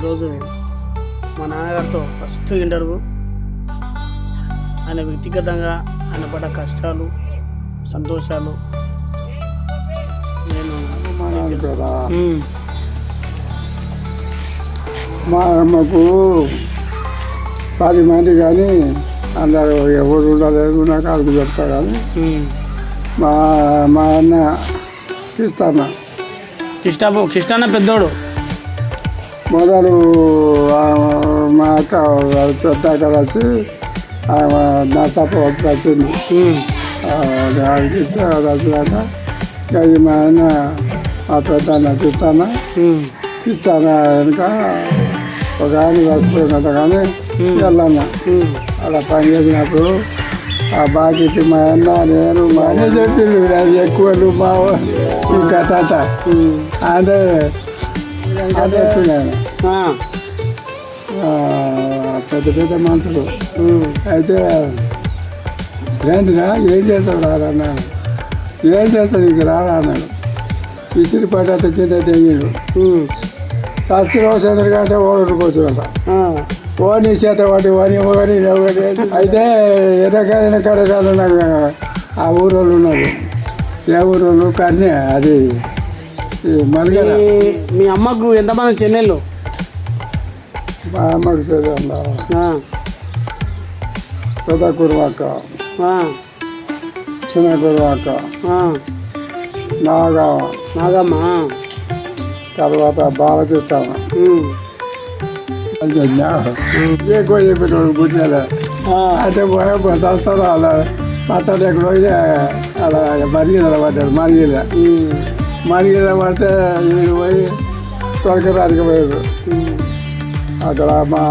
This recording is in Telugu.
ఈరోజు మా నాన్నగారితో ఫస్ట్ ఇంటర్వ్యూ. ఆయన వ్యక్తిగతంగా ఆయన పడ్డ కష్టాలు, సంతోషాలు నేను మా అమ్మకు 10 మంది కానీ అందరూ ఎవరు ఉండలేదు, నాకు అడుగు చెప్తా కానీ మా అన్న కిష్టన్న పెద్దోడు. మొదలు మా అక్క పెద్ద అక్క వచ్చి నర్సాపు వచ్చింది. వచ్చినాక అది మా ఆయన మా పెద్ద అన్న కిస్తాన వెనుక ఒక ఆయన చచ్చిపోయినట్ట కానీ వెళ్ళన్న అలా పని చేసినప్పుడు ఆ బాకీ మా అన్న నేను మా అన్న చెప్పింది అది ఎక్కువ మా ఇంకా తాత అంటే చెప్తున్నాను పెద్ద పెద్ద మనుషులు అయితే ఏంటిరా ఏం చేస్తావు రారా అన్నాడు. ఏం చేస్తాడు ఇంక రారా అన్నాడు. విసిరి పడ్డట్టు కింద తెగిండు. శాస్త్రీయ చంద్రుడు కంటే ఓడిపోతున్నట ఓని చేత వాటి వాని ఒకటి అయితే ఎనకాడ కాదు నాకు ఆ ఊరోళ్ళు ఉన్నారు. ఏ ఊరోళ్ళు కర్ణే అది మరిగా. మీ అమ్మకు ఎంతమంది చెన్నెళ్ళు? మా అమ్మకు పెద్ద కురువాక, చిన్న కురువాక, నాగమ్మ, తర్వాత బాలకృష్ణ ఎక్కువ చెప్పేటోడు గుర్తులే. అయితే వస్తాడు అలా పట్టాడు ఎక్కడ పోయి అలా మరిగిల పడ్డాడు. మరిగిల పడితే వీడు పోయి తొలకరానికి పోయాడు. అక్కడ మా